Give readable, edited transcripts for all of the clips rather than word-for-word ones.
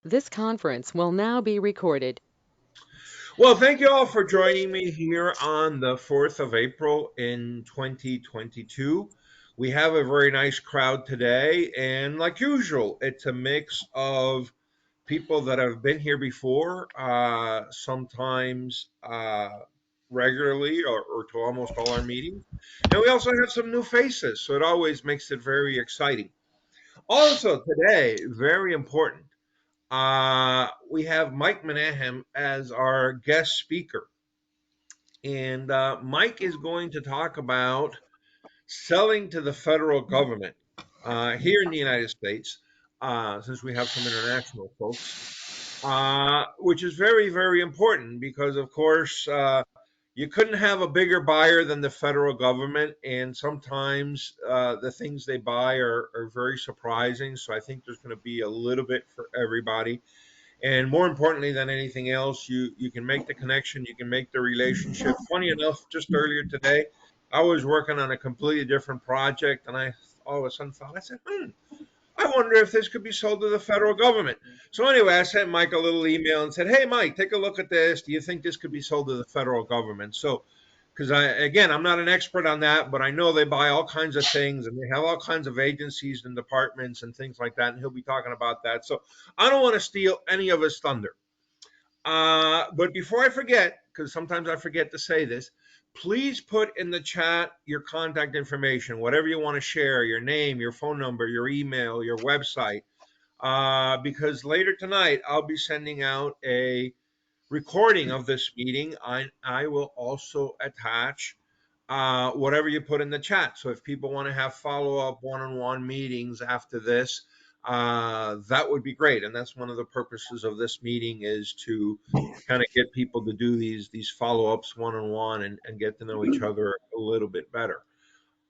This conference will now be recorded. Well, thank you all for joining me here on the 4th of April in 2022. We have a very nice crowd today, and like usual, it's a mix of people that have been here before, sometimes regularly or to almost all our meetings. And we also have some new faces, so it always makes it very exciting. Also, today, very important, we have Mike Menahem as our guest speaker. And Mike is going to talk about selling to the federal government here in the United States, since we have some international folks, which is very, very important because, of course, you couldn't have a bigger buyer than the federal government. And sometimes the things they buy are very surprising. So I think there's going to be a little bit for everybody. And more importantly than anything else, you can make the connection, you can make the relationship. Funny enough, just earlier today, I was working on a completely different project, and I all of a sudden thought, I said, I wonder if this could be sold to the federal government. So anyway, I sent Mike a little email and said, hey, Mike, take a look at this. Do you think this could be sold to the federal government? So because I'm not an expert on that, but I know they buy all kinds of things and they have all kinds of agencies and departments and things like that. And he'll be talking about that. So I don't want to steal any of his thunder. But before I forget, because sometimes I forget to say this, please put in the chat your contact information, whatever you want to share, your name, your phone number, your email, your website, because later tonight I'll be sending out a recording of this meeting. I will also attach whatever you put in the chat. So if people want to have follow up one-on-one meetings after this, that would be great. And that's one of the purposes of this meeting is to kind of get people to do these follow ups one-on-one and get to know each other a little bit better.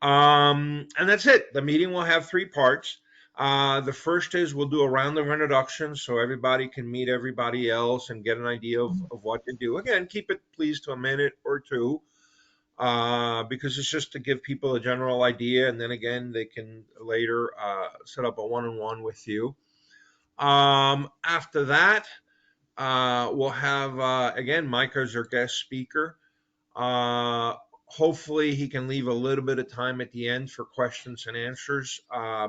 And that's it. The meeting will have three parts. The first is we'll do a round of introductions so everybody can meet everybody else and get an idea of what to do. Again, keep it please to a minute or two, because it's just to give people a general idea. And then again, they can later set up a one on one with you. After that, we'll have, again, Mike as our guest speaker. Uh, Hopefully, he can leave a little bit of time at the end for questions and answers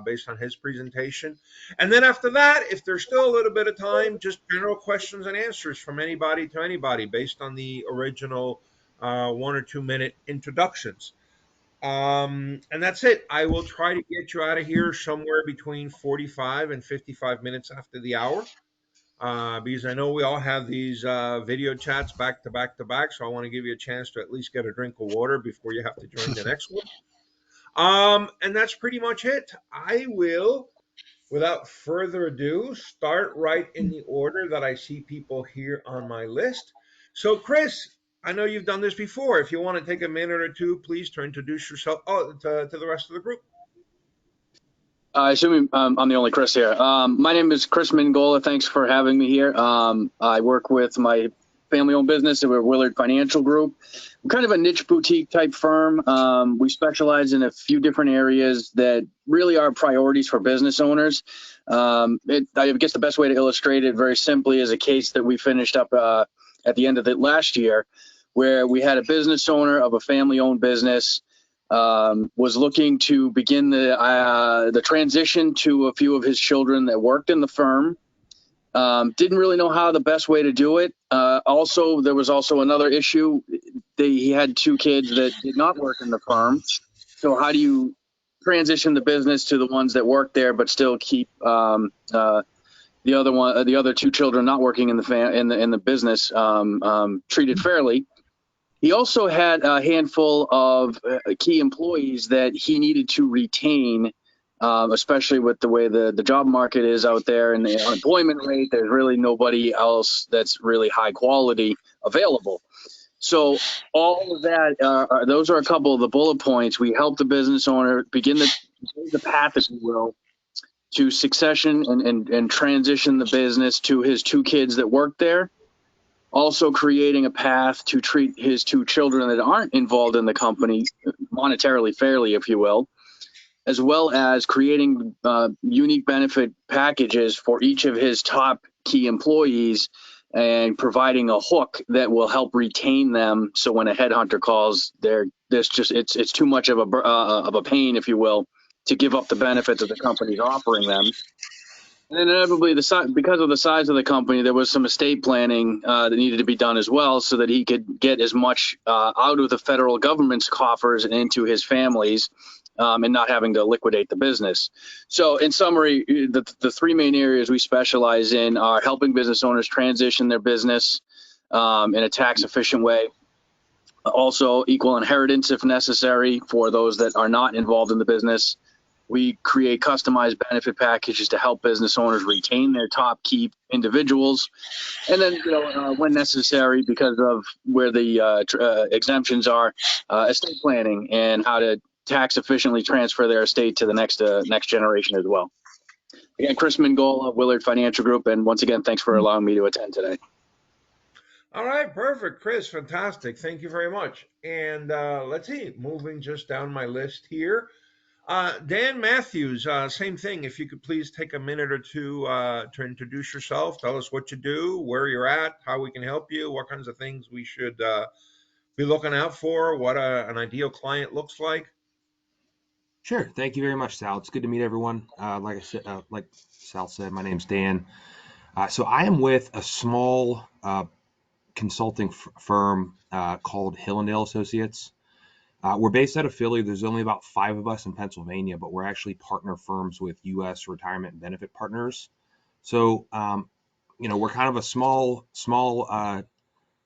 based on his presentation. And then after that, if there's still a little bit of time, just general questions and answers from anybody to anybody based on the original 1 or 2 minute introductions. And that's it. I will try to get you out of here somewhere between 45 and 55 minutes after the hour, because I know we all have these video chats back to back to back. So I want to give you a chance to at least get a drink of water before you have to join the next one. And that's pretty much it. I will, without further ado, start right in the order that I see people here on my list. So, Chris, I know you've done this before. If you want to take a minute or two, please to introduce yourself to the rest of the group. I assume I'm the only Chris here. My name is Chris Mingola. Thanks for having me here. I work with my family-owned business. We're Willard Financial Group. We're kind of a niche boutique type firm. We specialize in a few different areas that really are priorities for business owners. I guess the best way to illustrate it very simply is a case that we finished up at the end of the last year, where we had a business owner of a family-owned business was looking to begin the transition to a few of his children that worked in the firm. Didn't really know how the best way to do it. Also, there was also another issue. He had two kids that did not work in the firm. So how do you transition the business to the ones that work there, but still keep the other two children not working in the business treated fairly? He also had a handful of key employees that he needed to retain, especially with the way the job market is out there and the unemployment rate. There's really nobody else that's really high quality available. So all of that, those are a couple of the bullet points. We help the business owner begin the path, if you will, to succession and transition the business to his two kids that work there. Also creating a path to treat his two children that aren't involved in the company monetarily fairly, if you will. as well as creating unique benefit packages for each of his top key employees and providing a hook that will help retain them. So when a headhunter calls, it's too much of a pain, if you will, to give up the benefits that the company's offering them. And then inevitably, because of the size of the company, there was some estate planning that needed to be done as well, so that he could get as much out of the federal government's coffers and into his family's, and not having to liquidate the business. So, in summary, the three main areas we specialize in are helping business owners transition their business in a tax efficient way. Also, equal inheritance if necessary for those that are not involved in the business. We create customized benefit packages to help business owners retain their top key individuals. And then, when necessary, because of where the exemptions are, estate planning and how to tax efficiently transfer their estate to the next generation as well. Again, Chris Mingola, Willard Financial Group. And once again, thanks for allowing me to attend today. All right, perfect, Chris. Fantastic. Thank you very much. And let's see, moving just down my list here. Dan Matthews, same thing. If you could please take a minute or two to introduce yourself, tell us what you do, where you're at, how we can help you, what kinds of things we should be looking out for, what an ideal client looks like. Sure. Thank you very much, Sal. It's good to meet everyone. Like I said, like Sal said, my name's Dan. So I am with a small consulting firm called Hillendale Associates. We're based out of Philly. There's only about 5 of us in Pennsylvania, but we're actually partner firms with U.S. retirement and benefit partners. So, we're kind of a small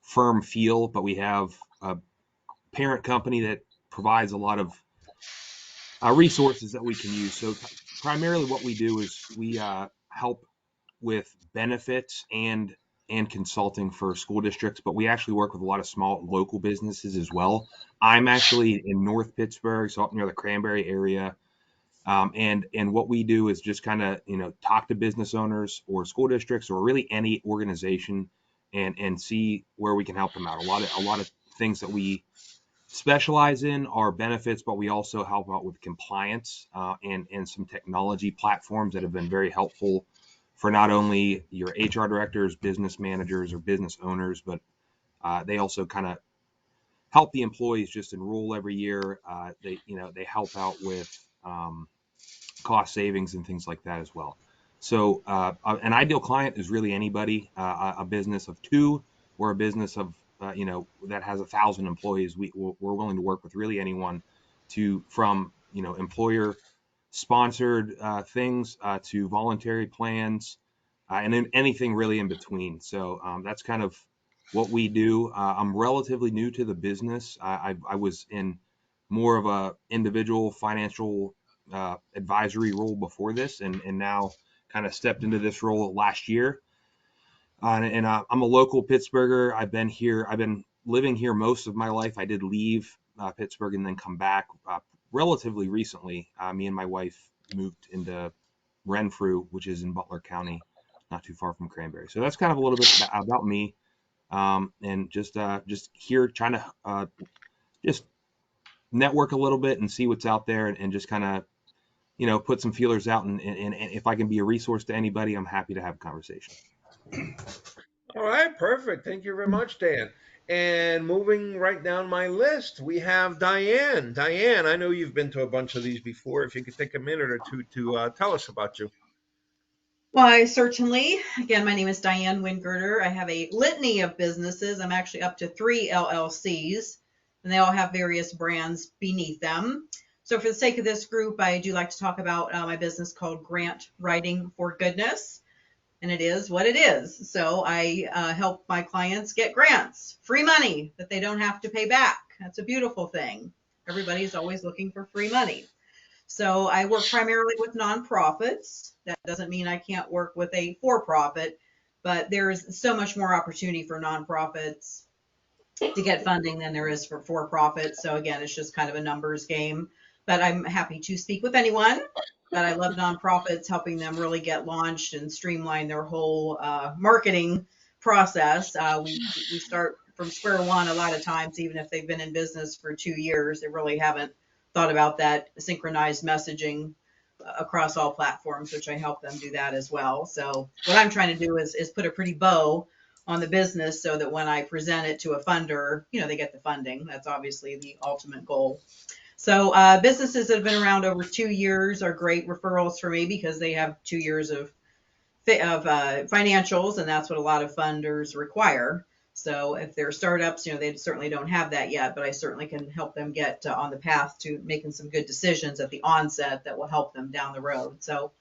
firm feel, but we have a parent company that provides a lot of resources that we can use. So primarily what we do is we help with benefits and consulting for school districts, but we actually work with a lot of small local businesses as well. I'm actually in North Pittsburgh, so up near the Cranberry area. And what we do is just kind of, talk to business owners or school districts or really any organization and see where we can help them out. A lot of things that we specialize in are benefits, but we also help out with compliance and some technology platforms that have been very helpful for not only your HR directors, business managers, or business owners, but they also kind of help the employees just enroll every year. They help out with cost savings and things like that as well. So an ideal client is really anybody, a business of 2 or a business of that has 1,000 employees. We're willing to work with really anyone, from employer sponsored things to voluntary plans, and then anything really in between. So that's kind of what we do. I'm relatively new to the business. I was in more of a individual financial advisory role before this, and now kind of stepped into this role last year. And I'm a local Pittsburgher. I've been living here most of my life. I did leave Pittsburgh and then come back relatively recently. Me and my wife moved into Renfrew, which is in Butler County, not too far from Cranberry. So that's kind of a little bit about me, and just here trying to just network a little bit and see what's out there, and just kind of put some feelers out. And if I can be a resource to anybody, I'm happy to have a conversation. All right, perfect. Thank you very much, Dan. And moving right down my list, we have Diane. Diane, I know you've been to a bunch of these before. If you could take a minute or two to tell us about you. Why, certainly. Again, my name is Diane Wingirter. I have a litany of businesses. I'm actually up to 3 LLCs, and they all have various brands beneath them. So for the sake of this group, I do like to talk about my business called Grant Writing for Goodness. And it is what it is. So I help my clients get grants, free money that they don't have to pay back. That's a beautiful thing. Everybody's always looking for free money. So I work primarily with nonprofits. That doesn't mean I can't work with a for-profit, but there's so much more opportunity for nonprofits to get funding than there is for for-profit. So again, it's just kind of a numbers game. But I'm happy to speak with anyone. But I love nonprofits, helping them really get launched and streamline their whole marketing process. We start from square one a lot of times, even if they've been in business for 2 years, they really haven't thought about that synchronized messaging across all platforms, which I help them do that as well. So what I'm trying to do is put a pretty bow on the business so that when I present it to a funder, they get the funding. That's obviously the ultimate goal. So businesses that have been around over 2 years are great referrals for me because they have 2 years of financials, and that's what a lot of funders require. So if they're startups, they certainly don't have that yet, but I certainly can help them get on the path to making some good decisions at the onset that will help them down the road. So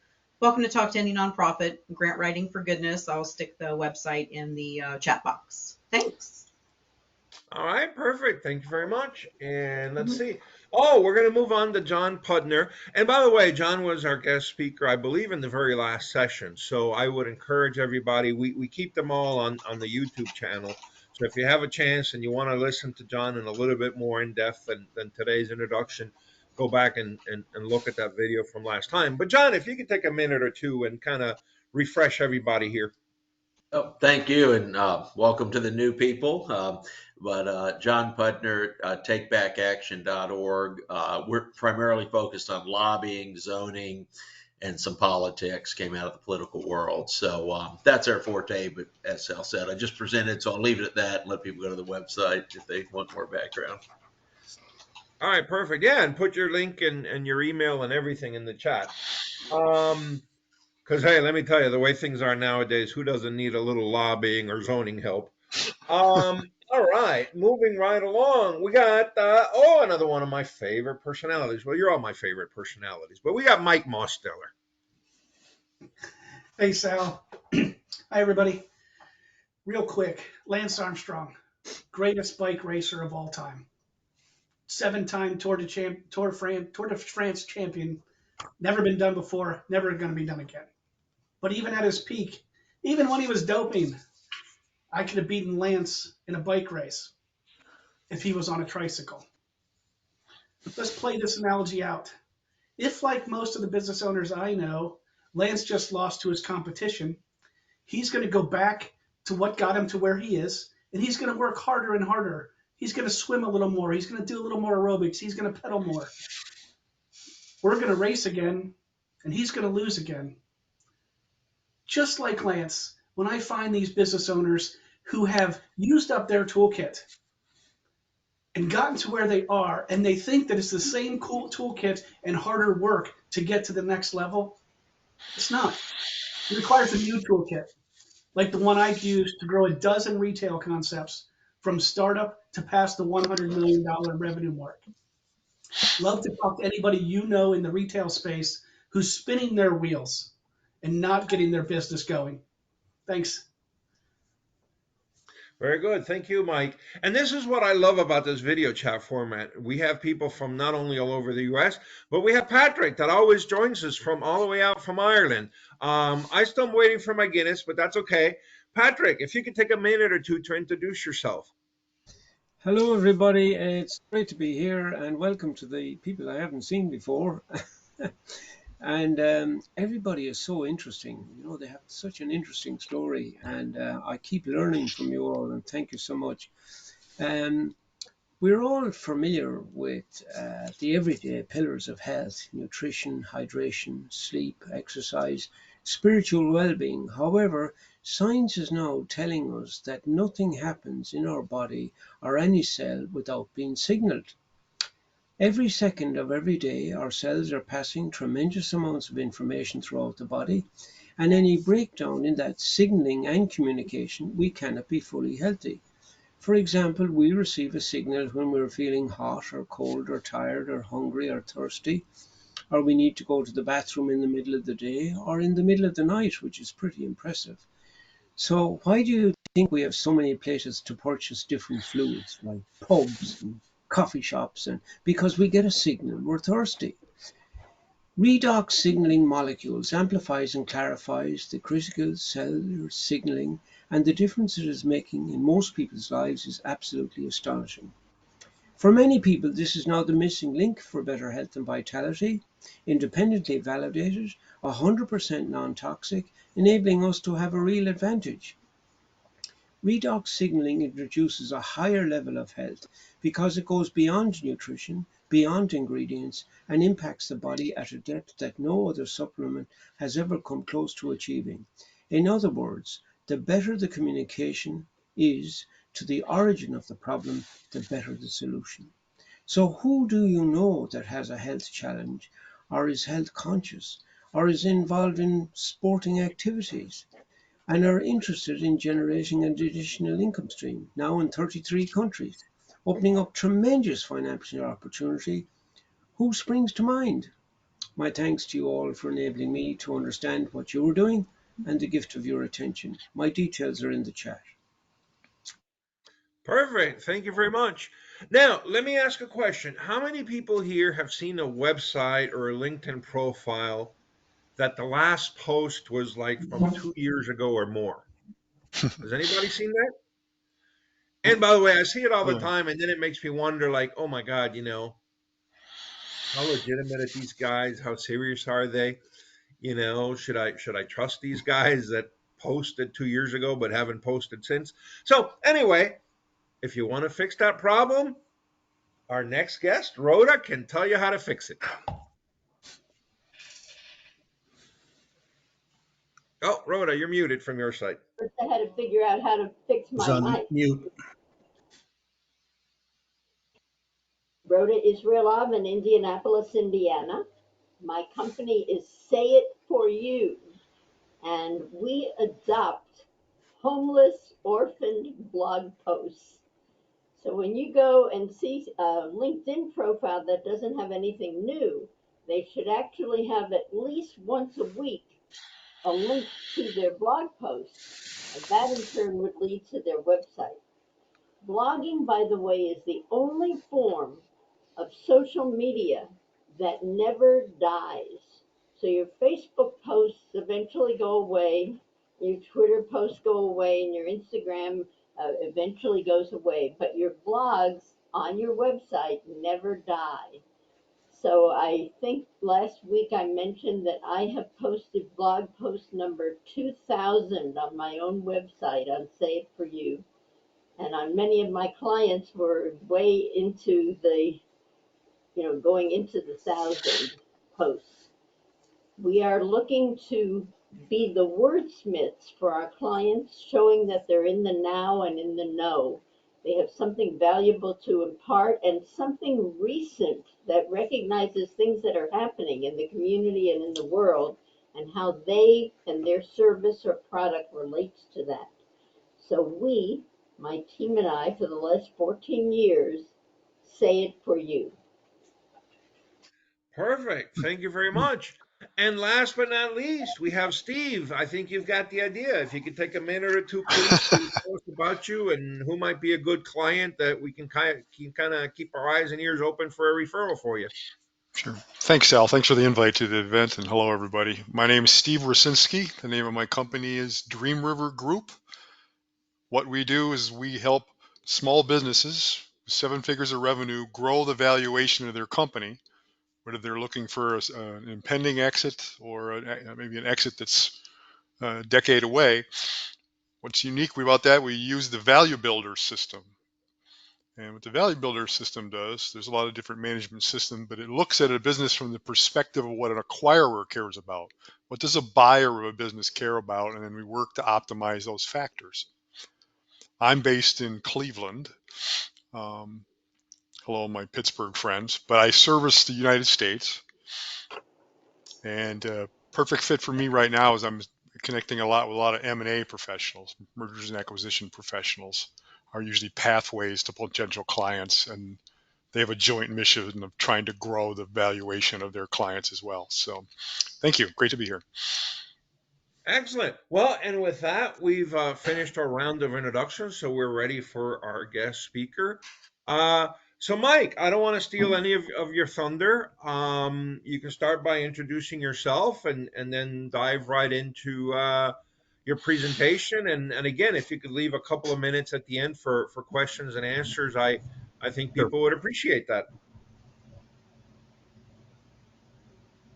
welcome to Talk to Any Nonprofit, grant writing for goodness. I'll stick the website in the chat box. Thanks. All right, perfect. Thank you very much. And let's see. Oh, we're going to move on to John Putner. And by the way, John was our guest speaker, I believe, in the very last session. So I would encourage everybody, we keep them all on the YouTube channel. So if you have a chance and you want to listen to John in a little bit more in depth than today's introduction, go back and look at that video from last time. But John, if you could take a minute or two and kind of refresh everybody here. Oh, thank you, and welcome to the new people. John Putner, takebackaction.org. We're primarily focused on lobbying, zoning, and some politics. Came out of the political world, so that's our forte. But as Sal said, I just presented, so I'll leave it at that and let people go to the website if they want more background. All right, perfect. Yeah, and put your link and your email and everything in the chat. Because, hey, let me tell you, the way things are nowadays, who doesn't need a little lobbying or zoning help? All right, moving right along. We got, another one of my favorite personalities. Well, you're all my favorite personalities, but we got Mike Mosteller. Hey, Sal. Hi, everybody. Real quick, Lance Armstrong, greatest bike racer of all time. 7-time Tour de France champion. Never been done before, never going to be done again. But even at his peak, even when he was doping, I could have beaten Lance in a bike race if he was on a tricycle. Let's play this analogy out. If, like most of the business owners I know, Lance just lost to his competition, he's going to go back to what got him to where he is, and he's going to work harder and harder. He's going to swim a little more. He's going to do a little more aerobics. He's going to pedal more. We're going to race again, and he's going to lose again. Just like Lance, when I find these business owners who have used up their toolkit and gotten to where they are, and they think that it's the same cool toolkit and harder work to get to the next level, it's not. It requires a new toolkit, like the one I've used to grow a dozen retail concepts from startup to past the $100 million revenue mark. Love to talk to anybody you know in the retail space who's spinning their wheels and not getting their business going. Thanks. Very good. Thank you, Mike. And this is what I love about this video chat format. We have people from not only all over the U.S., but we have Patrick that always joins us from all the way out from Ireland. I still am waiting for my Guinness, but that's okay. Patrick, if you could take a minute or two to introduce yourself. Hello, everybody. It's great to be here, and welcome to the people I haven't seen before. And everybody is so interesting. They have such an interesting story, and I keep learning from you all, and thank you so much. We're all familiar with the everyday pillars of health: nutrition, hydration, sleep, exercise, spiritual well-being. However, science is now telling us that nothing happens in our body or any cell without being signaled. Every second of every day, our cells are passing tremendous amounts of information throughout the body, and any breakdown in that signaling and communication, we cannot be fully healthy. For example, we receive a signal when we're feeling hot or cold or tired or hungry or thirsty, or we need to go to the bathroom in the middle of the day or in the middle of the night, which is pretty impressive. So why do you think we have so many places to purchase different fluids, like pubs and coffee shops? And because we get a signal, we're thirsty. Redox signaling molecules amplifies and clarifies the critical cellular signaling, and the difference it is making in most people's lives is absolutely astonishing. For many people, this is now the missing link for better health and vitality, independently validated, 100% non-toxic, enabling us to have a real advantage. Redox signaling introduces a higher level of health because it goes beyond nutrition beyond ingredients and impacts the body at a depth that no other supplement has ever come close to achieving. In other words, the better the communication is to the origin of the problem, the better the solution. So who do you know that has a health challenge or is health conscious or is involved in sporting activities and are interested in generating an additional income stream now in 33 countries, opening up tremendous financial opportunity? Who springs to mind? My thanks to you all for enabling me to understand what you are doing and the gift of your attention. My details are in the chat. Perfect. Thank you very much. Now, let me ask a question. How many people here have seen a website or a LinkedIn profile that the last post was like from 2 years ago or more? Has anybody seen that? And by the way, I see it all the Yeah. time, and then it makes me wonder, like, oh my God, how legitimate are these guys? How serious are they? Should I trust these guys that posted 2 years ago but haven't posted since? So anyway, if you want to fix that problem, our next guest, Rhoda, can tell you how to fix it. Oh, Rhoda, you're muted from your side. First, I had to figure out how to fix Was my on mic. mute. Rhoda Israelov in Indianapolis, Indiana. My company is Say It For You, and we adopt homeless, orphaned blog posts. So when you go and see a LinkedIn profile that doesn't have anything new, they should actually have at least once a week a link to their blog post, and that in turn would lead to their website. Blogging, by the way, is the only form of social media that never dies. So your Facebook posts eventually go away, your Twitter posts go away, and your Instagram eventually goes away. But your blogs on your website never die. So I think last week I mentioned that I have posted blog post number 2000 on my own website on Say It For You. And on many of my clients were way into the, going into the 1,000 posts. We are looking to be the wordsmiths for our clients, showing that they're in the now and in the know. They have something valuable to impart and something recent that recognizes things that are happening in the community and in the world and how they and their service or product relates to that. So we, my team and I, for the last 14 years, say it for you. Perfect. Thank you very much. And last but not least, we have Steve. I think you've got the idea. If you could take a minute or two, please, to tell us about you and who might be a good client that we can kind of keep our eyes and ears open for a referral for you. Sure. Thanks, Sal. Thanks for the invite to the event, and hello, everybody. My name is Steve Rosinski. The name of my company is Dream River Group. What we do is we help small businesses with 7 figures of revenue grow the valuation of their company, whether they're looking for an impending exit or maybe an exit that's a decade away. What's unique about that, we use the Value Builder system. And what the Value Builder system does, there's a lot of different management systems, but it looks at a business from the perspective of what an acquirer cares about. What does a buyer of a business care about? And then we work to optimize those factors. I'm based in Cleveland. Hello, my Pittsburgh friends, but I service the United States. And perfect fit for me right now is I'm connecting a lot with a lot of M&A professionals, mergers and acquisition professionals are usually pathways to potential clients, and they have a joint mission of trying to grow the valuation of their clients as well. So thank you. Great to be here. Excellent. Well, and with that, we've finished our round of introductions, so we're ready for our guest speaker. So, Mike, I don't want to steal any of your thunder. You can start by introducing yourself and then dive right into your presentation. And again, if you could leave a couple of minutes at the end for questions and answers, I think Sure. people would appreciate that.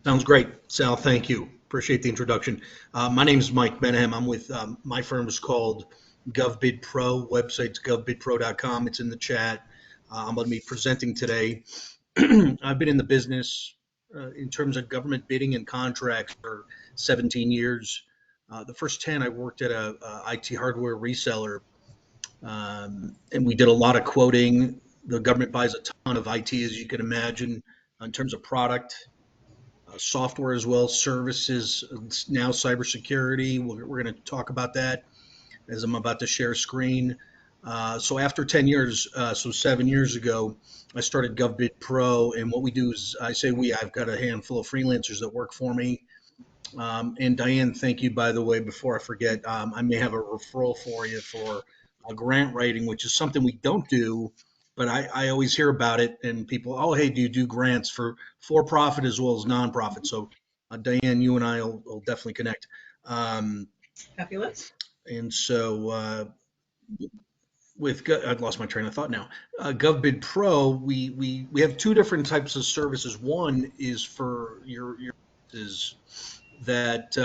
Sounds great, Sal. Thank you. Appreciate the introduction. My name is Mike Menahem. I'm with my firm is called GovBidPro. Website's govbidpro.com. It's in the chat. I'm going to be presenting today I've been in the business in terms of government bidding and contracts for 17 years. The first 10, I worked at a IT hardware reseller, and we did a lot of quoting. The government buys a ton of IT, as you can imagine, in terms of product, software as well, services, now cybersecurity. We're going to talk about that as I'm about to share screen. So after 10 years, so 7 years ago, I started GovBidPro, and what we do is I've got a handful of freelancers that work for me. And Diane, thank you, by the way, before I forget, I may have a referral for you for a grant writing, which is something we don't do, but I always hear about it, and people, oh, hey, do you do grants for profit as well as nonprofit? So Diane, you and I will definitely connect. Fabulous. And so I've lost my train of thought now. GovBidPro, we have two different types of services. One is for your is that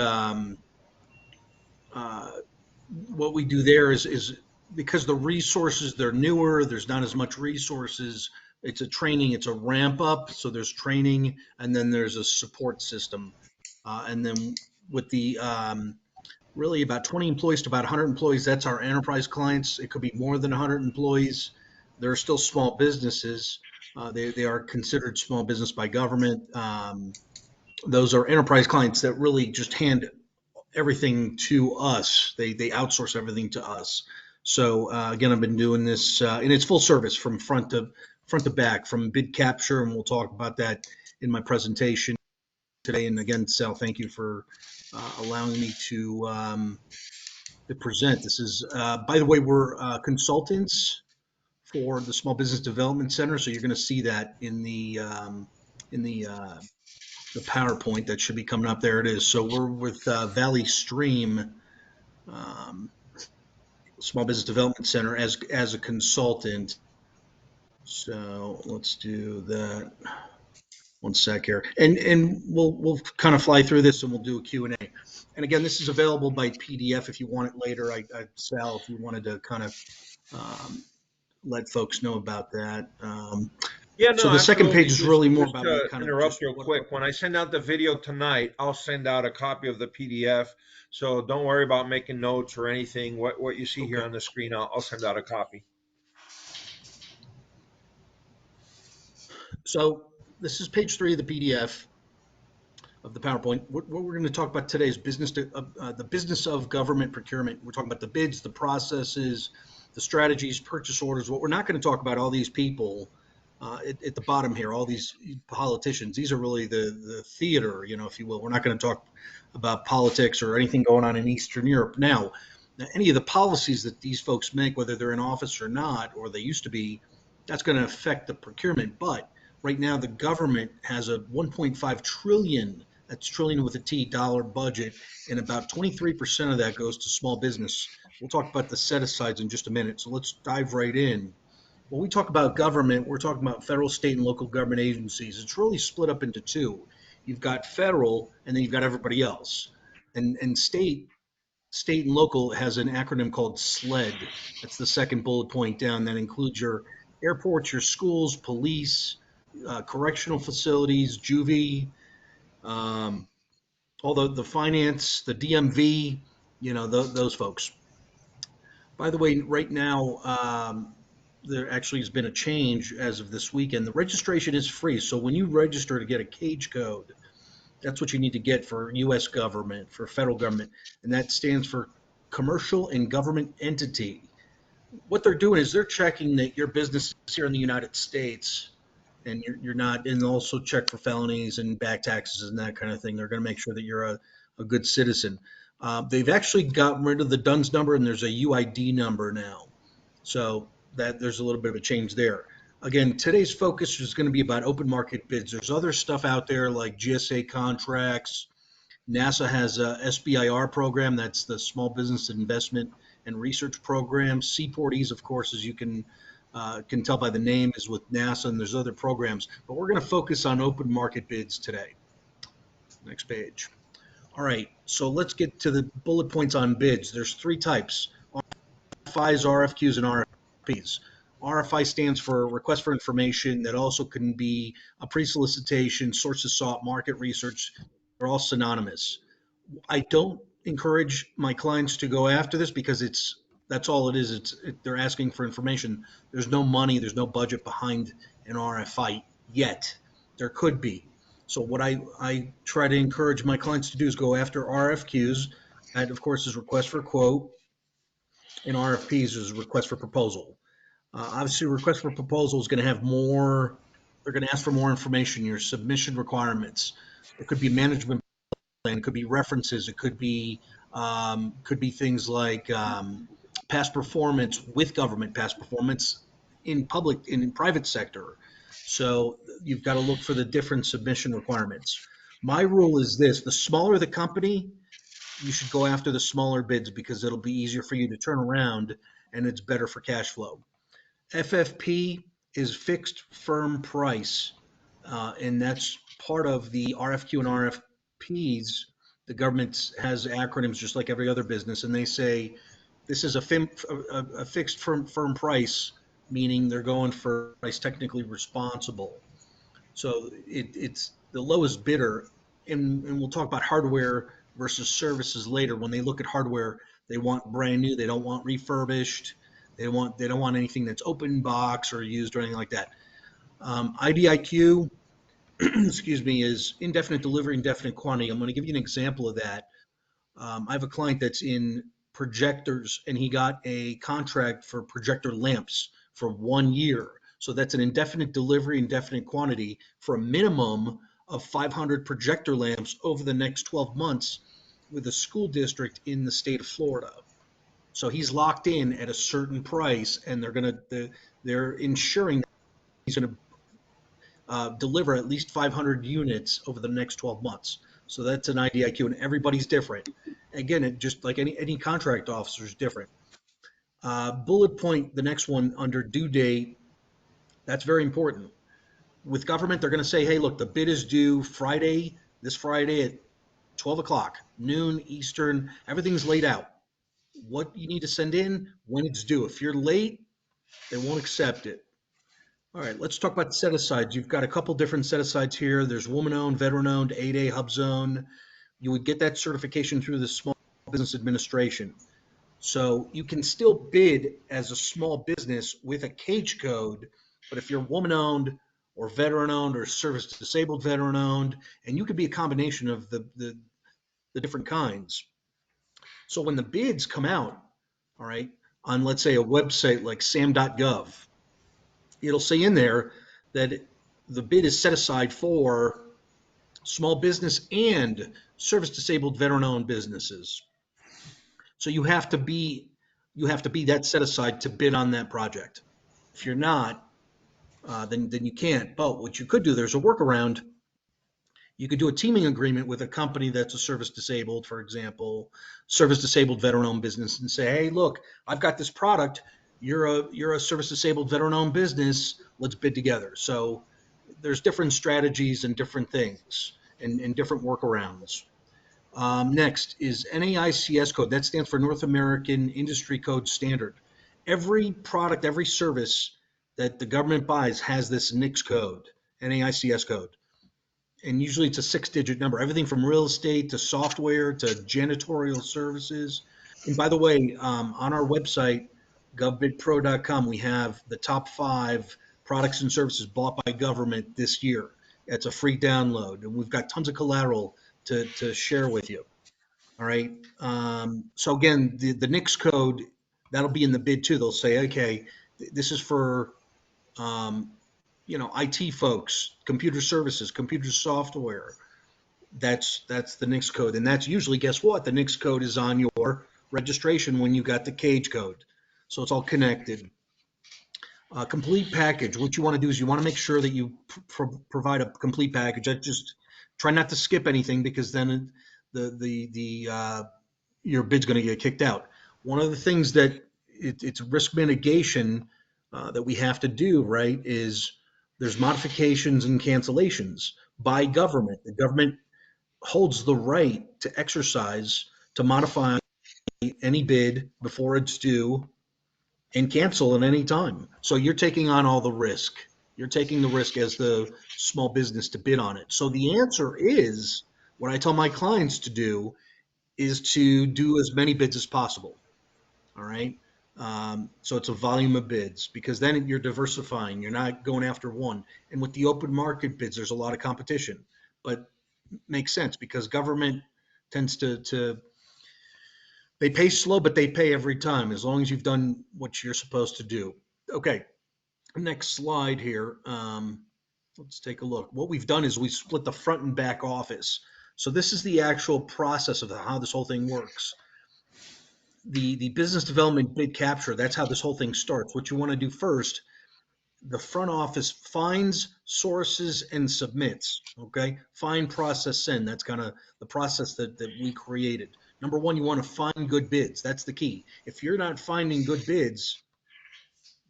what we do there is because the resources, they're newer, there's not as much resources. It's a training, it's a ramp up. So there's training, and then there's a support system, and then with the really about 20 employees to about 100 employees. That's our enterprise clients. It could be more than 100 employees. They're still small businesses. They are considered small business by government. Those are enterprise clients that really just hand everything to us. They outsource everything to us. So again, I've been doing this, and it's full service from front to back, from bid capture, and we'll talk about that in my presentation today. And again, Sal, thank you for allowing me to present. This is, by the way, we're consultants for the Small Business Development Center, so you're going to see that in the PowerPoint that should be coming up. There it is. So we're with Valley Stream Small Business Development Center as a consultant. So let's do that. One sec here, and we'll kind of fly through this, and we'll do a Q&A. And again, this is available by PDF if you want it later. Sal, if you wanted to kind of let folks know about that. Yeah, no, So the second absolutely. page is really more Just about me to kind of interrupt just real what. quick, when I send out the video tonight, I'll send out a copy of the PDF. So don't worry about making notes or anything. What you see here Okay. on the screen, I'll send out a copy. So this is page 3 of the PDF of the PowerPoint. What we're going to talk about today is the business of government procurement. We're talking about the bids, the processes, the strategies, purchase orders. What we're not going to talk about, all these people at the bottom here, all these politicians. These are really the theater, if you will. We're not going to talk about politics or anything going on in Eastern Europe. Now, any of the policies that these folks make, whether they're in office or not, or they used to be, that's going to affect the procurement. But right now, the government has a 1.5 trillion, that's trillion with a T, dollar budget, and about 23% of that goes to small business. We'll talk about the set asides in just a minute. So let's dive right in. When we talk about government, we're talking about federal, state, and local government agencies. It's really split up into two. You've got federal, and then you've got everybody else. And state and local has an acronym called SLED. That's the second bullet point down. That includes your airports, your schools, police, correctional facilities, juvie, um, all the finance, the DMV, those folks. By the way, right now, there actually has been a change as of this weekend. The registration is free. So when you register to get a cage code, that's what you need to get for U.S. government, for federal government, and that stands for commercial and government entity. What they're doing is they're checking that your business is here in the United States, and you're not, and also check for felonies and back taxes and that kind of thing. They're going to make sure that you're a good citizen. They've actually gotten rid of the DUNS number, and there's a UID number now. So that there's a little bit of a change there. Again, today's focus is going to be about open market bids. There's other stuff out there like GSA contracts. NASA has a SBIR program, that's the Small Business Investment and Research Program. Seaporties, of course, as you can tell by the name, is with NASA, and there's other programs. But we're going to focus on open market bids today. Next page. All right, so let's get to the bullet points on bids. There's three types: RFIs, RFQs, and RFPs. RFI stands for request for information. That also can be a pre-solicitation, sources sought, market research. They're all synonymous. I don't encourage my clients to go after this because that's all it is. They're asking for information. There's no money, there's no budget behind an RFI yet. There could be. So what I try to encourage my clients to do is go after RFQs. That of course is request for quote, and RFPs is request for proposal. Obviously, request for proposal is going to have more. They're going to ask for more information. Your submission requirements. It could be management plan. It could be references. It could be things like past performance with government, past performance in public in private sector. So you've got to look for the different submission requirements. My rule is this: the smaller the company, you should go after the smaller bids because it'll be easier for you to turn around and it's better for cash flow. FFP is fixed firm price, and that's part of the RFQ and RFPs. The government has acronyms just like every other business, and they say this is a fixed firm price, meaning they're going for price technically responsible. So it's the lowest bidder, and we'll talk about hardware versus services later. When they look at hardware, they want brand new. They don't want refurbished. They don't want anything that's open box or used or anything like that. IDIQ, excuse me, is indefinite delivery, indefinite quantity. I'm going to give you an example of that. I have a client that's in projectors, and he got a contract for projector lamps for 1 year. So that's an indefinite delivery, indefinite quantity for a minimum of 500 projector lamps over the next 12 months with a school district in the state of Florida. So he's locked in at a certain price, and they're ensuring that he's going to deliver at least 500 units over the next 12 months. So that's an IDIQ, and everybody's different. Again, it just like any contract officer is different. Bullet point, the next one under due date, that's very important. With government, they're going to say, hey, look, the bid is due this Friday at 12 o'clock, noon Eastern, everything's laid out. What you need to send in, when it's due. If you're late, they won't accept it. All right, let's talk about set asides. You've got a couple different set asides here. There's woman owned, veteran owned, 8A hub zone. You would get that certification through the Small Business Administration. So you can still bid as a small business with a cage code, but if you're woman owned or veteran owned or service disabled veteran owned, and you could be a combination of the different kinds. So when the bids come out, all right, on let's say a website like sam.gov, it'll say in there that the bid is set aside for small business and service disabled veteran owned businesses. So you have to be that set aside to bid on that project. If you're not, then you can't. But what you could do, there's a workaround. You could do a teaming agreement with a company that's a service disabled, for example, service disabled veteran owned business, and say, hey, look, I've got this product. You're a service disabled veteran owned business. Let's bid together. So there's different strategies and different things and different workarounds. Next is NAICS code. That stands for North American Industry Code Standard. Every product, every service that the government buys has this NICS code, NAICS code. And usually it's a 6-digit number, everything from real estate to software to janitorial services. And by the way, on our website, govbidpro.com, we have the top 5 products and services bought by government this year. It's a free download, and we've got tons of collateral to share with you. All right. So again, the NICS code, that'll be in the bid too. They'll say, okay, this is for IT folks, computer services, computer software. That's the NICS code, and that's usually, guess what? The NICS code is on your registration when you got the cage code. So it's all connected. Complete package. What you want to do is you want to make sure that you provide a complete package. I just try not to skip anything because then your bid's going to get kicked out. One of the things that it's risk mitigation that we have to do, right, is there's modifications and cancellations by government. The government holds the right to exercise to modify any bid before it's due and cancel at any time. So you're taking on all the risk. You're taking the risk as the small business to bid on it. So the answer is, what I tell my clients to do is to do as many bids as possible. All right. So it's a volume of bids, because then you're diversifying. You're not going after one. And with the open market bids, there's a lot of competition, but makes sense because government tends to they pay slow, but they pay every time as long as you've done what you're supposed to do. Okay. Next slide here. Let's take a look. What we've done is we split the front and back office. So this is the actual process of how this whole thing works. The business development bid capture, that's how this whole thing starts. What you want to do first, the front office finds, sources, and submits. Okay, find, process, send. That's kind of the process that we created. Number one, you want to find good bids. That's the key. If you're not finding good bids,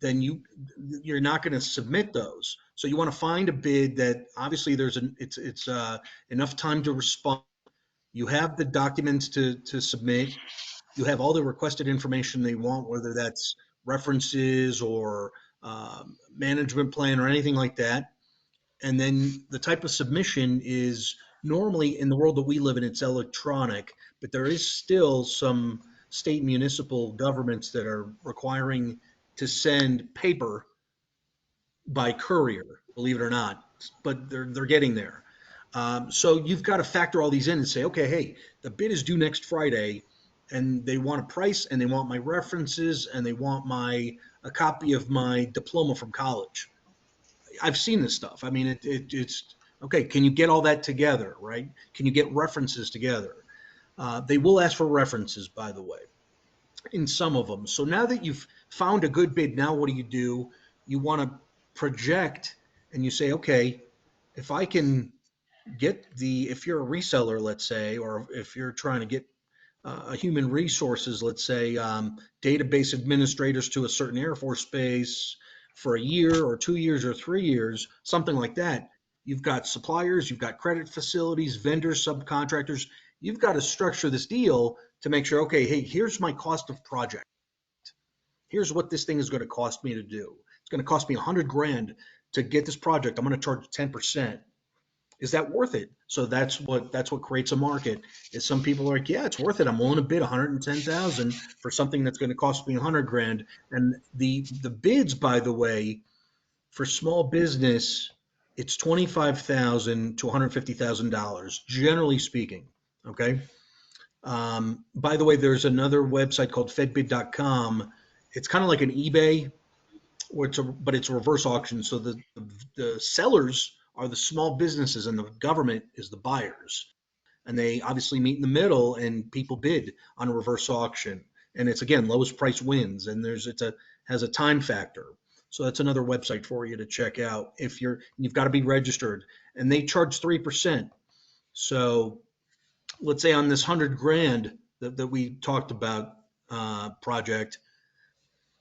then you're not going to submit those. So you want to find a bid that obviously it's enough time to respond. You have the documents to submit. You have all the requested information they want, whether that's references or management plan or anything like that. And then the type of submission is normally, in the world that we live in, it's electronic, but there is still some state municipal governments that are requiring to send paper by courier, believe it or not, but they're getting there. So you've got to factor all these in and say, okay, hey, the bid is due next Friday, and they want a price, and they want my references, and they want a copy of my diploma from college. I've seen this stuff. I mean, it's okay. Can you get all that together, right? Can you get references together? They will ask for references, by the way, in some of them. So now that you've found a good bid, now what do? You want to project, and you say, okay, if I can if you're a reseller, let's say, or if you're trying to get human resources, let's say, database administrators to a certain Air Force base for a year or 2 years or 3 years, something like that. You've got suppliers, you've got credit facilities, vendors, subcontractors. You've got to structure this deal to make sure, okay, hey, here's my cost of project. Here's what this thing is going to cost me to do. It's going to cost me $100,000 to get this project. I'm going to charge 10%. Is that worth it? So that's what creates a market. Is some people are like, yeah, it's worth it. I'm willing to bid 110,000 for something that's going to cost me $100,000. And the bids, by the way, for small business, it's $25,000 to $150,000, generally speaking. Okay. By the way, there's another website called fedbid.com. It's kind of like an eBay, but it's a reverse auction. So the sellers are the small businesses, and the government is the buyers. And they obviously meet in the middle, and people bid on a reverse auction. And it's, again, lowest price wins, and has a time factor. So that's another website for you to check out if you've got to be registered. And they charge 3%. So let's say on this $100,000 that we talked about project,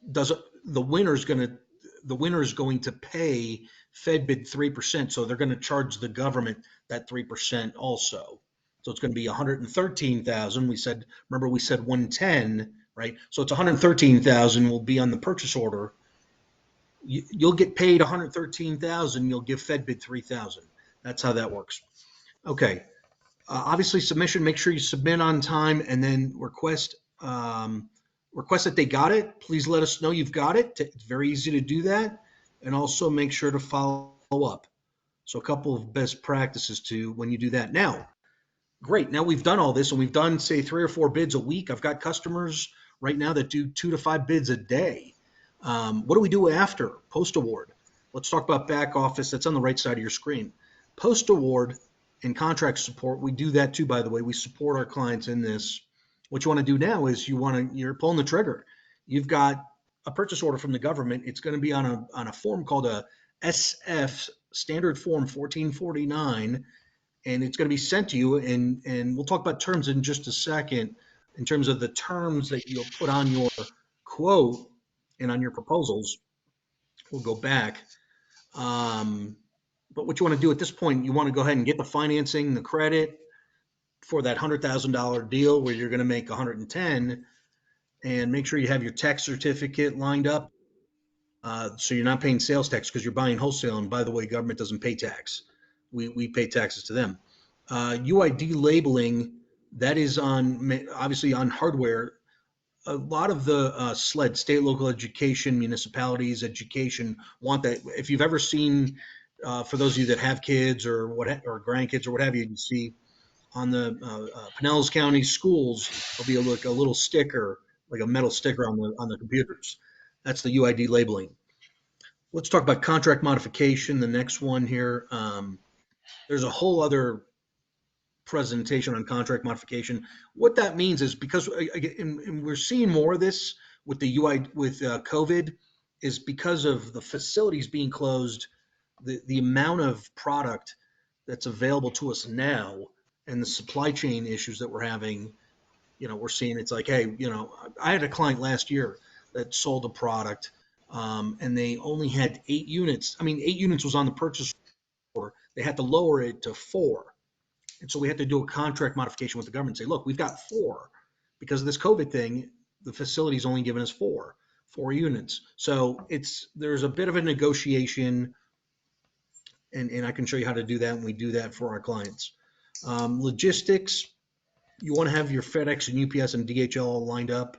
the winner is going to pay FedBid 3%, so they're going to charge the government that 3% also. So it's going to be 113,000. We said 110, right? So it's 113,000 will be on the purchase order. You'll get paid 113,000. You'll give FedBid 3,000. That's how that works. Okay. Obviously, submission. Make sure you submit on time, and then request that they got it. Please let us know you've got it. It's very easy to do that, and also make sure to follow up. So a couple of best practices to when you do that. Now, great. Now we've done all this, and we've done, say, 3 or 4 bids a week. I've got customers right now that do 2 to 5 bids a day. What do we do after post-award? Let's talk about back office. That's on the right side of your screen. Post-award and contract support, we do that too, by the way. We support our clients in this. What you want to do now is you're pulling the trigger. You've got a purchase order from the government. It's going to be on a form called a SF Standard Form 1449, and it's going to be sent to you. And we'll talk about terms in just a second in terms of the terms that you'll put on your quote and on your proposals. We'll go back. But what you want to do at this point, you want to go ahead and get the financing, the credit for that $100,000 deal where you're going to make 110, and make sure you have your tax certificate lined up. So you're not paying sales tax because you're buying wholesale. And by the way, government doesn't pay tax. We pay taxes to them. UID labeling, that is obviously on hardware. A lot of the SLED, state, local education, municipalities, education want that. If you've ever seen, for those of you that have kids or or grandkids or what have you, you see on the Pinellas County schools, there'll be like a little sticker, like a metal sticker on the computers. That's the UID labeling. Let's talk about contract modification. The next one here. There's a whole other presentation on contract modification. What that means is because, and we're seeing more of this with the COVID, is because of the facilities being closed, the amount of product that's available to us now and the supply chain issues that we're having, we're seeing it's like, hey, I had a client last year that sold a product, and they only had 8 units. I mean, 8 units was on the purchase order. They had to lower it to 4. And so we had to do a contract modification with the government and say, look, we've got 4. Because of this COVID thing, the facility's only given us 4 units. So there's a bit of a negotiation, and I can show you how to do that, and we do that for our clients. Logistics, you want to have your FedEx and UPS and DHL all lined up.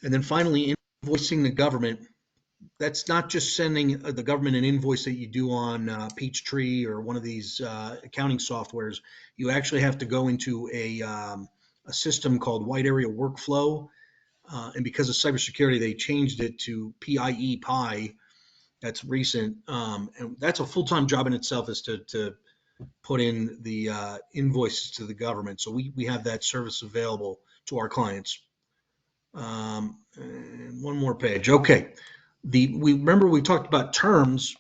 And then finally, invoicing the government. That's not just sending the government an invoice that you do on Peachtree or one of these accounting softwares. You actually have to go into a system called Wide Area Workflow. And because of cybersecurity, they changed it to PIE. That's recent. And that's a full-time job in itself, is to put in the invoices to the government. So we have that service available to our clients. And one more page. Okay. We remember we talked about terms,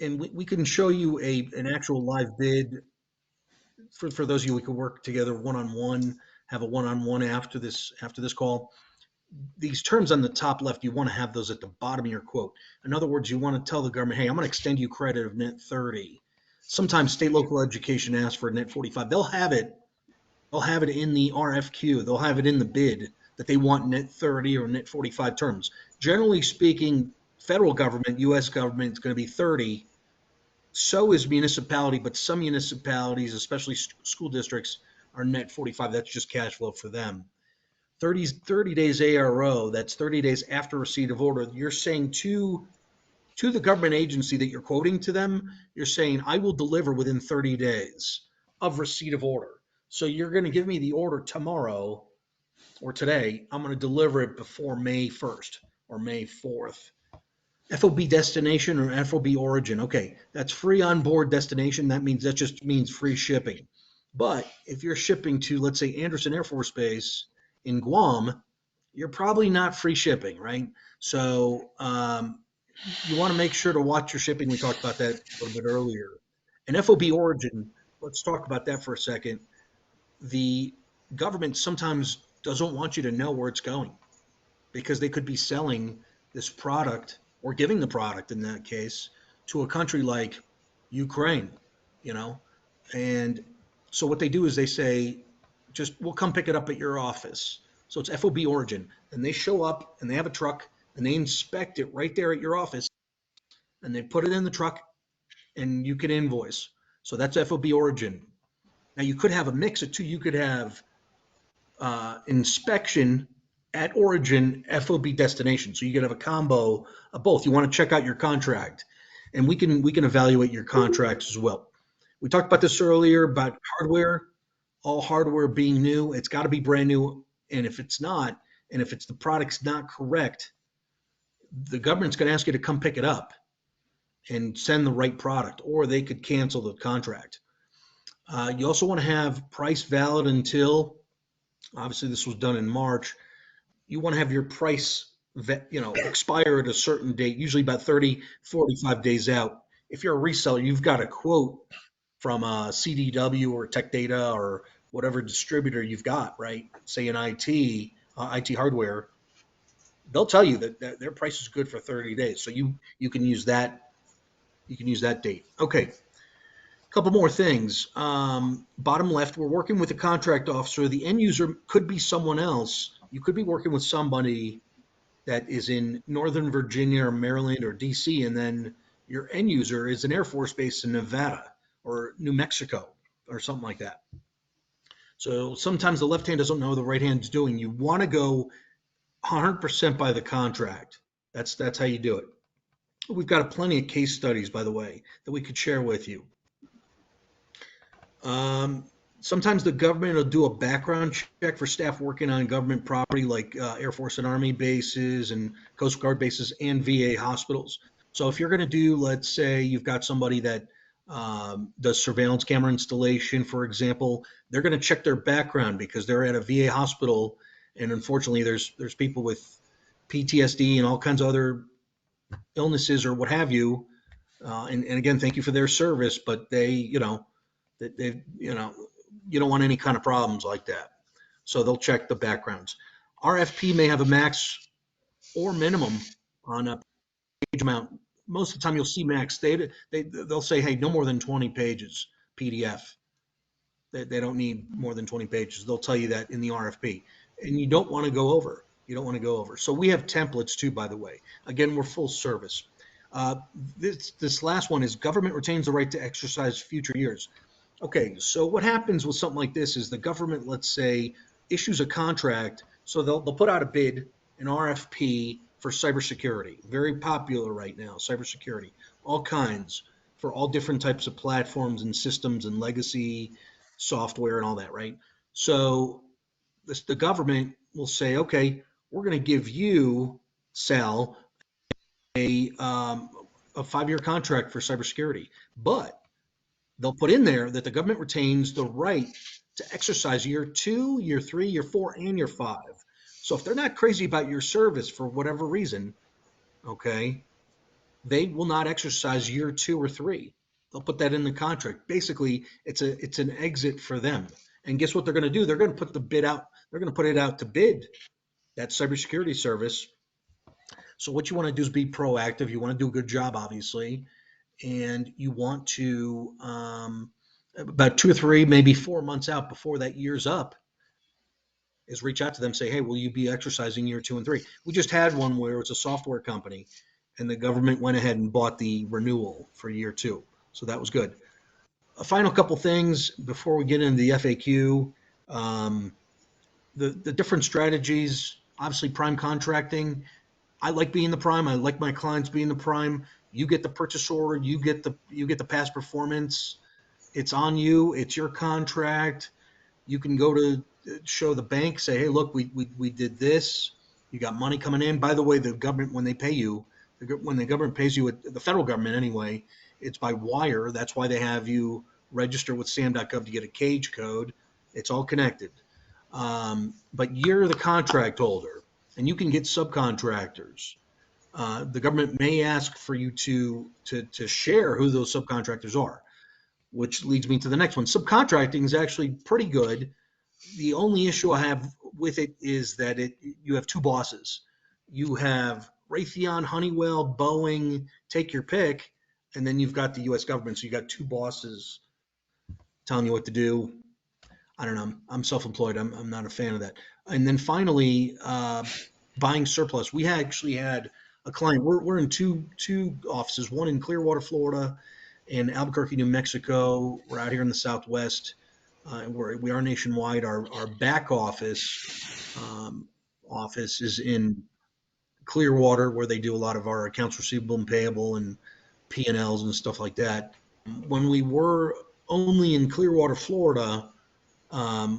and we can show you an actual live bid for those of you we can work together one-on-one, have a one-on-one after this call. These terms on the top left, you want to have those at the bottom of your quote. In other words, you want to tell the government, hey, I'm going to extend you credit of net 30. Sometimes state local education asks for net 45. They'll have it in the RFQ. They'll have it in the bid that they want net 30 or net 45 terms. Generally speaking, federal government, U.S. government, is going to be 30. So is municipality, but some municipalities, especially school districts, are net 45. That's just cash flow for them. 30 days ARO, that's 30 days after receipt of order. You're saying to the government agency that you're quoting to them, you're saying, I will deliver within 30 days of receipt of order. So you're going to give me the order tomorrow or today. I'm going to deliver it before May 1st or May 4th. FOB destination or FOB origin. Okay, that's free on board destination. That just means free shipping. But if you're shipping to, let's say, Anderson Air Force Base in Guam, you're probably not free shipping, right? So you want to make sure to watch your shipping. We talked about that a little bit earlier. And FOB origin, let's talk about that for a second. The government sometimes doesn't want you to know where it's going because they could be selling this product or giving the product in that case to a country like Ukraine, and so what they do is they say, we'll come pick it up at your office. So it's FOB origin, and they show up and they have a truck and they inspect it right there at your office and they put it in the truck and you can invoice. So that's FOB origin. Now you could have a mix of two. You could have inspection at origin, FOB destination. So you could have a combo of both. You want to check out your contract, and we can evaluate your contracts as well. We talked about this earlier about hardware. All hardware being new, it's got to be brand new. And if it's not, and if the product's not correct, the government's going to ask you to come pick it up and send the right product, or they could cancel the contract. You also want to have price valid until, obviously this was done in March. You want to have your price, expire at a certain date, usually about 30, 45 days out. If you're a reseller, you've got a quote from a CDW or Tech Data or whatever distributor you've got, right? Say in IT hardware, they'll tell you that their price is good for 30 days. So you can use that. You can use that date. Okay. couple more things. Bottom left, we're working with a contract officer. The end user could be someone else. You could be working with somebody that is in Northern Virginia or Maryland or DC, and then your end user is an Air Force base in Nevada or New Mexico or something like that. So sometimes the left hand doesn't know what the right hand's doing. You want to go 100% by the contract. That's how you do it. We've got plenty of case studies, by the way, that we could share with you. Sometimes the government will do a background check for staff working on government property like Air Force and Army bases and Coast Guard bases and VA hospitals. So if you're going to do, let's say you've got somebody that does surveillance camera installation, for example, they're going to check their background because they're at a VA hospital, and unfortunately, there's people with PTSD and all kinds of other illnesses or what have you. And again, thank you for their service, but they you don't want any kind of problems like that. So they'll check the backgrounds. RFP may have a max or minimum on a page amount. Most of the time you'll see max. They'll say, hey, no more than 20 pages PDF. They don't need more than 20 pages. They'll tell you that in the RFP. And you don't want to go over. You don't want to go over. So we have templates too, by the way. Again, we're full service. This last one is government retains the right to exercise future years. Okay, so what happens with something like this is the government, let's say, issues a contract. So they'll put out a bid, an RFP for cybersecurity. Very popular right now, cybersecurity, all kinds for all different types of platforms and systems and legacy software and all that, right? So the government will say, okay, we're going to give you, Sal, a 5-year contract for cybersecurity, but they'll put in there that the government retains the right to exercise year 2, year 3, year 4, and year 5. So if they're not crazy about your service for whatever reason, okay, they will not exercise year 2 or 3. They'll put that in the contract. Basically, it's an exit for them. And guess what they're going to do? They're going to put the bid out. They're going to put it out to bid, that cybersecurity service. So what you want to do is be proactive. You want to do a good job, obviously, and you want to about 2 or 3, maybe 4 months out before that year's up, is reach out to them, say, hey, will you be exercising year 2 and 3? We just had one where it's a software company, and the government went ahead and bought the renewal for year 2, so that was good. A final couple things before we get into the FAQ. The different strategies, obviously prime contracting. I like being the prime. I like my clients being the prime. You get the purchase order. You get the past performance. It's on you. It's your contract. You can go to show the bank, say, hey, look, we did this. You got money coming in. By the way, the government, when they pay you, when the government pays you, the federal government anyway, it's by wire. That's why they have you register with sam.gov to get a cage code. It's all connected. But you're the contract holder, and you can get subcontractors. The government may ask for you to share who those subcontractors are, which leads me to the next one. Subcontracting is actually pretty good. The only issue I have with it is that you have 2 bosses. You have Raytheon, Honeywell, Boeing, take your pick, and then you've got the U.S. government. So you got 2 bosses telling you what to do. I don't know. I'm self-employed. I'm not a fan of that. And then finally, buying surplus. We actually had a client. We're in two offices. One in Clearwater, Florida, and Albuquerque, New Mexico. We're out here in the Southwest. We are nationwide. Our back office is in Clearwater, where they do a lot of our accounts receivable and payable and P&Ls and stuff like that. When we were only in Clearwater, Florida,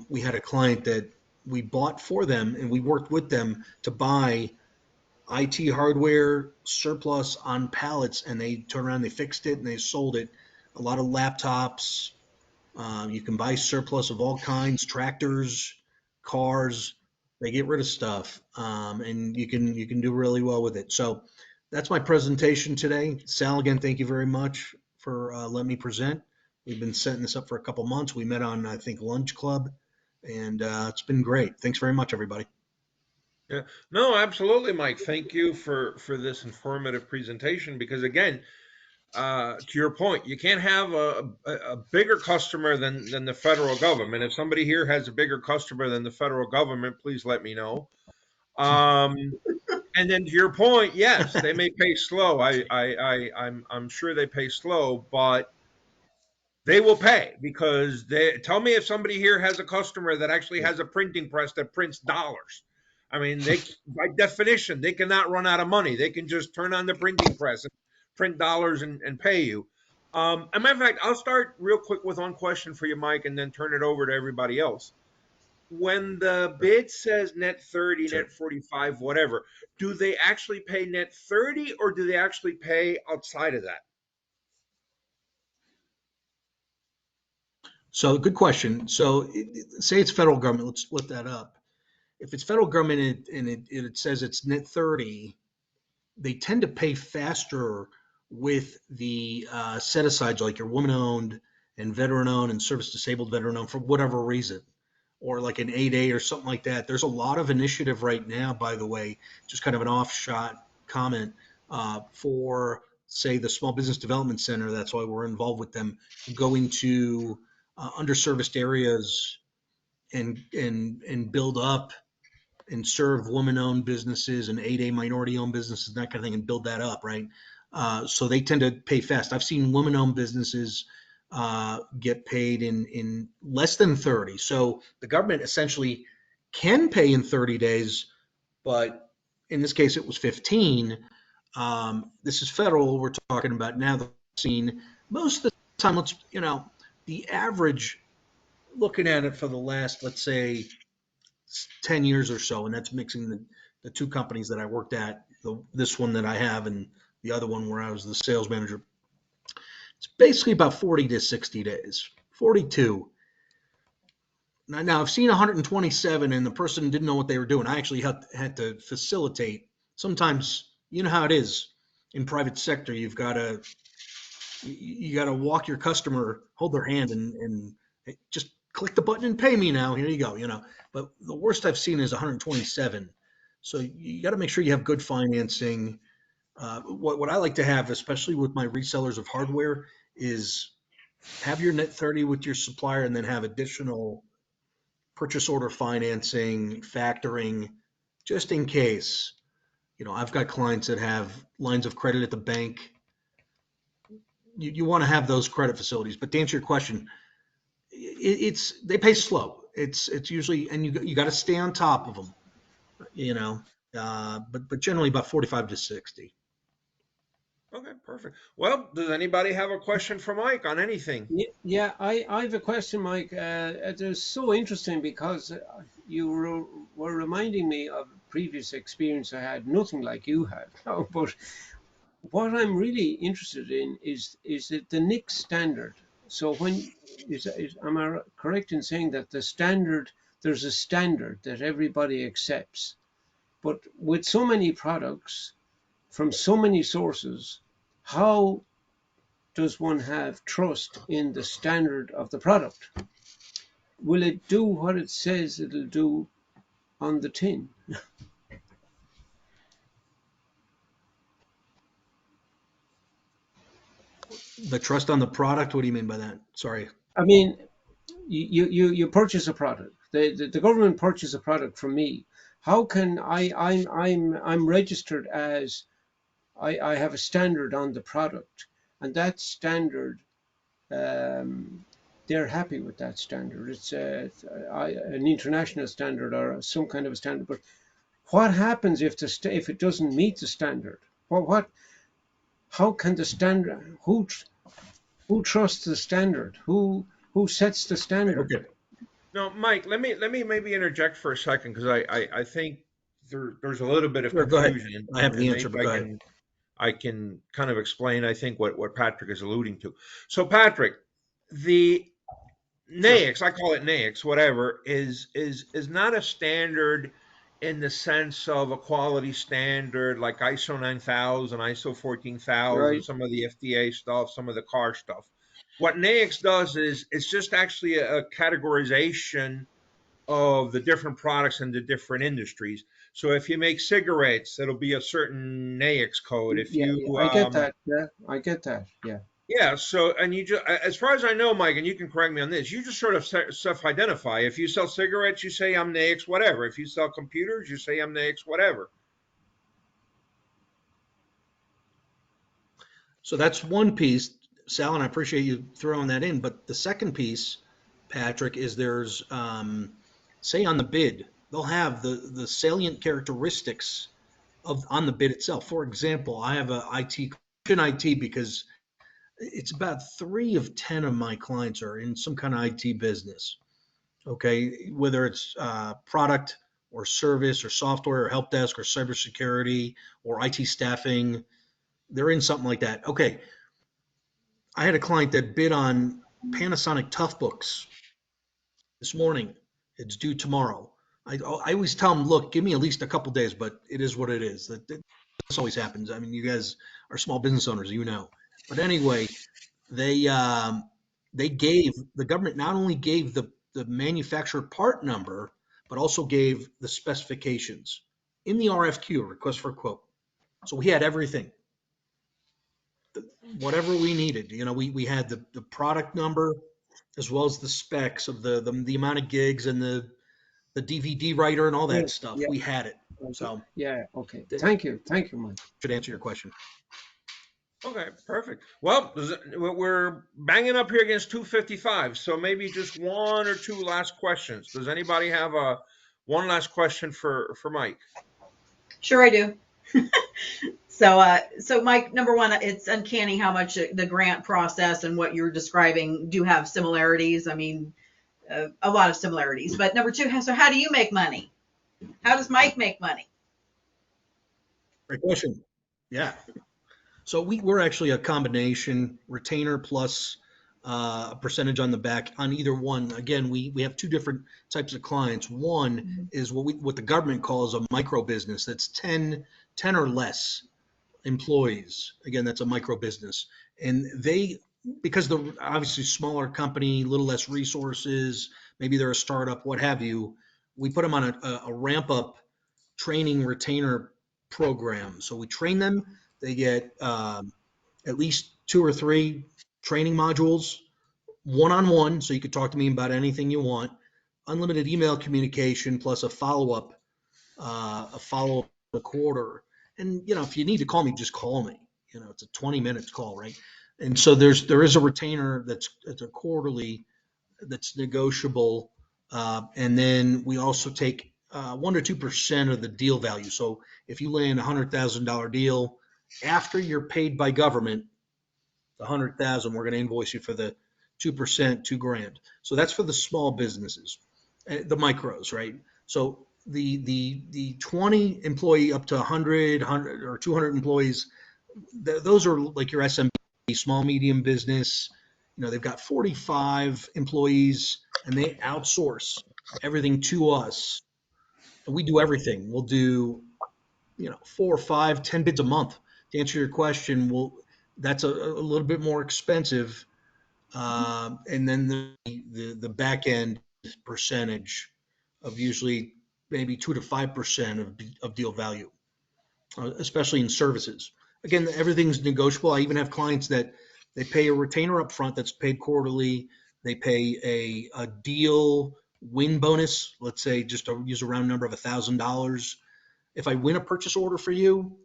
we had a client that we bought for them, and we worked with them to buy IT hardware surplus on pallets, and they turned around, they fixed it, and they sold it. A lot of laptops. You can buy surplus of all kinds, tractors, cars. They get rid of stuff, and you can do really well with it. So that's my presentation today. Sal, again, thank you very much for letting me present. We've been setting this up for a couple months. We met on, I think, Lunch Club, and it's been great. Thanks very much, everybody. Yeah, no, absolutely, Mike. Thank you for this informative presentation, because again, to your point, you can't have a bigger customer than the federal government. If somebody here has a bigger customer than the federal government, please let me know. And then to your point, yes, they may pay slow. I'm sure they pay slow, but they will pay because they tell me if somebody here has a customer that actually has a printing press that prints dollars. I mean, they by definition they cannot run out of money. They can just turn on the printing press and print dollars and pay you. As a matter of fact, I'll start real quick with one question for you, Mike, and then turn it over to everybody else. When the bid says net 30, Sure. net 45, whatever, do they actually pay net 30 or do they actually pay outside of that? So good question. So say it's federal government. Let's split that up. If it's federal government and it says it's net 30, they tend to pay faster with the set asides like your woman owned and veteran owned and service disabled veteran owned for whatever reason, or like an 8A or something like that. There's a lot of initiative right now, by the way, just kind of an offshot comment for, say, the Small Business Development Center. That's why we're involved with them, going to underserviced areas and build up and serve woman-owned businesses and 8A minority-owned businesses, that kind of thing, and build that up, right? So they tend to pay fast. I've seen women-owned businesses get paid in less than 30. So the government essentially can pay in 30 days, but in this case it was 15. This is federal we're talking about now. The scene most of the time, the average, looking at it for the last, let's say, 10 years or so, and that's mixing the two companies that I worked at, this one that I have and the other one where I was the sales manager. It's basically about 40 to 60 days, 42. Now I've seen 127 and the person didn't know what they were doing. I actually had to facilitate. Sometimes, you know how it is in private sector, you got to walk your customer, hold their hand, and just click the button and pay me now. Here you go. But the worst I've seen is 127. So you got to make sure you have good financing. What I like to have, especially with my resellers of hardware, is have your net 30 with your supplier and then have additional purchase order financing, factoring, just in case. I've got clients that have lines of credit at the bank. You want to have those credit facilities. But to answer your question, they pay slow. It's usually, and you got to stay on top of them. But generally about 45 to 60. Okay, perfect. Well, does anybody have a question for Mike on anything? Yeah, I have a question, Mike. It is so interesting because you were reminding me of a previous experience I had, nothing like you had. But what I'm really interested in is the NIC standard. So am I correct in saying that there's a standard that everybody accepts, but with so many products from so many sources, how does one have trust in the standard of the product? Will it do what it says it'll do on the tin? The trust on the product? What do you mean by that? Sorry. I mean, you purchase a product. The government purchase a product from me. How can I'm registered as I have a standard on the product, and that standard, they're happy with that standard. It's an international standard or some kind of a standard. But what happens if if it doesn't meet the standard? How can the standard? Who trusts the standard? Who sets the standard? Okay. No, Mike, let me maybe interject for a second because I think there's a little bit of Sure, go ahead. confusion I have the and answer, maybe but go ahead. I can kind of explain I think what Patrick is alluding to. So Patrick, the Sure. NAICS, I call it NAICS, whatever, is not a standard in the sense of a quality standard like ISO 9000, ISO 14000, Right. some of the FDA stuff, some of the car stuff. What NAICS does is it's just actually a categorization of the different products and the different industries. So if you make cigarettes, it'll be a certain NAICS code. If Yeah, you yeah, I get that. Yeah, I get that. Yeah. yeah, so and you just, as far as I know, Mike, and you can correct me on this, you just sort of self-identify. If you sell cigarettes, you say I'm NAICS whatever. If you sell computers, you say I'm NAICS whatever. So that's one piece, Sal, and I appreciate you throwing that in. But the second piece, Patrick, is there's, say on the bid, they'll have the salient characteristics of on the bid itself. For example, I have a IT because it's about 3 of 10 of my clients are in some kind of IT business. Okay, whether it's product or service or software or help desk or cybersecurity or IT staffing, they're in something like that. Okay, I had a client that bid on Panasonic Toughbooks this morning. It's due tomorrow. I always tell them, look, give me at least a couple days, but it is what it is. This always happens. I mean, you guys are small business owners, you know. But anyway, they gave the government not only gave the manufacturer part number, but also gave the specifications in the RFQ, request for quote. So we had everything, whatever we needed. You know, we had the product number as well as the specs of the amount of gigs and the DVD writer and all that Yeah, stuff. yeah. We had it. Okay. So Yeah, okay. that Thank you. Thank you, Mike. should answer your question. Okay, perfect. Well, we're banging up here against 2:55, so maybe just one or two last questions. Does anybody have a one last question for Mike? Sure, I do. So Mike, number one, it's uncanny how much the grant process and what you're describing do have similarities. I mean, a lot of similarities. But number two, so how do you make money? How does Mike make money? Great question. Yeah. So we're actually a combination retainer plus a percentage on the back on either one. Again, we have two different types of clients. One is what the government calls a micro business. That's 10 or less employees. Again, that's a micro business. And they, because they're obviously smaller company, a little less resources, maybe they're a startup, what have you, we put them on a ramp up training retainer program. So we train them. They get at least 2 or 3 training modules, one-on-one. So you could talk to me about anything you want. Unlimited email communication plus a follow-up a quarter. And you know, if you need to call me, just call me. You know, it's a 20 minutes call, right? And so there is a retainer that's a quarterly that's negotiable, and then we also take 1 to 2% of the deal value. So if you land $100,000 deal after you're paid by government, the 100,000, we're going to invoice you for the 2%, $2,000. So that's for the small businesses, the micros, right? So the 20 employee up to 100 or 200 employees, those are like your SMB, small medium business. You know, they've got 45 employees and they outsource everything to us. And we do everything. We'll do, 4, 5, 10 bids a month. To answer your question, that's a little bit more expensive. And then the back end percentage of usually maybe 2 to 5% of deal value, especially in services. Again, everything's negotiable. I even have clients that they pay a retainer up front that's paid quarterly. They pay a deal win bonus. Let's say, just to use a round number, of $1,000. If I win a purchase order for you,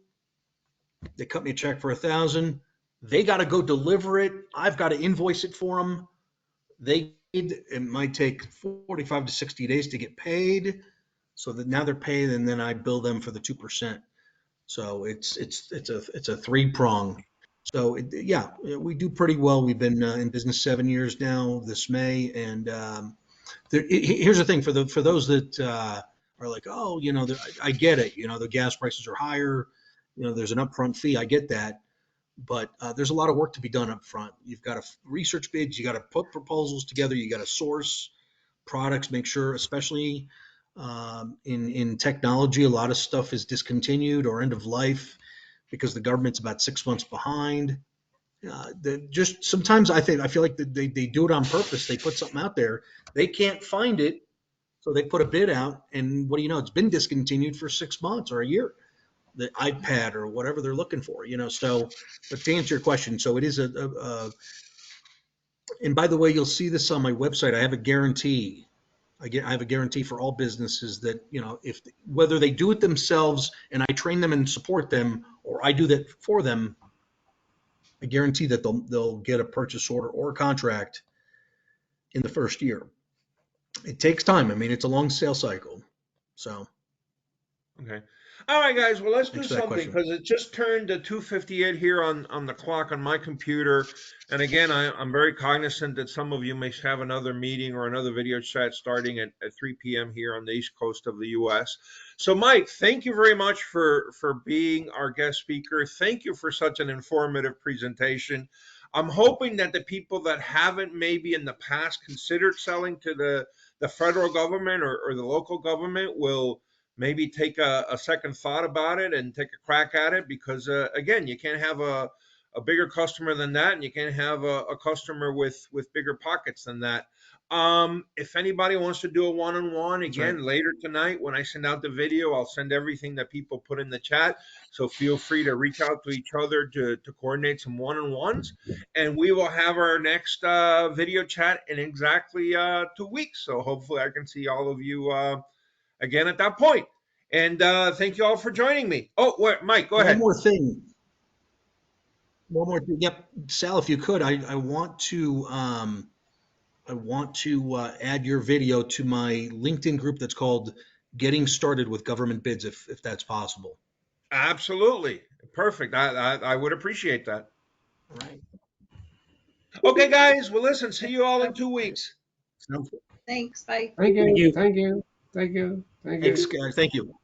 they cut me a check for 1,000. They got to go deliver it. I've got to invoice it for them. It might take 45 to 60 days to get paid. So that now they're paid, and then I bill them for the 2%. So it's a 3-prong. So yeah, we do pretty well. We've been in business 7 years now this May, and here's the thing for those that are like, oh, I get it. The gas prices are higher. There's an upfront fee. I get that, but there's a lot of work to be done up front. You've got to research bids. You got to put proposals together. You got to source products. Make sure, especially in technology, a lot of stuff is discontinued or end of life because the government's about 6 months behind. Just sometimes I feel like they do it on purpose. They put something out there, they can't find it, So they put a bid out, and what do you know? It's been discontinued for 6 months or a year. The iPad or whatever they're looking for, So, but to answer your question, so it is and by the way, you'll see this on my website. I have a guarantee. I have a guarantee for all businesses that, if whether they do it themselves and I train them and support them, or I do that for them, I guarantee that they'll get a purchase order or a contract in the first year. It takes time. I mean, it's a long sales cycle. So Okay. All right, guys. Well, let's do thanks for that something question. because it just turned to 2:58 here on the clock on my computer. And again, I'm very cognizant that some of you may have another meeting or another video chat starting at 3 p.m. here on the East Coast of the U.S. So, Mike, thank you very much for being our guest speaker. Thank you for such an informative presentation. I'm hoping that the people that haven't maybe in the past considered selling to the federal government or the local government will maybe take a second thought about it and take a crack at it because again, you can't have a bigger customer than that, and you can't have a customer with bigger pockets than that. If anybody wants to do a one-on-one That's right. again later tonight when I send out the video, I'll send everything that people put in the chat, so feel free to reach out to each other to coordinate some one-on-ones, and we will have our next video chat in exactly 2 weeks. So hopefully I can see all of you again at that point. And thank you all for joining me. Oh, wait, Mike, go One ahead. more thing. One more thing. Yep, Sal, if you could, I want to add your video to my LinkedIn group that's called "Getting Started with Government Bids," if that's possible. Absolutely. Perfect. I would appreciate that. All right. Okay, guys. Well, listen, see you all in 2 weeks. Sounds good. Thanks. Bye. Thank Thank you. you. Thank you. Thank you. Thank you. Thanks, guys. Thank you.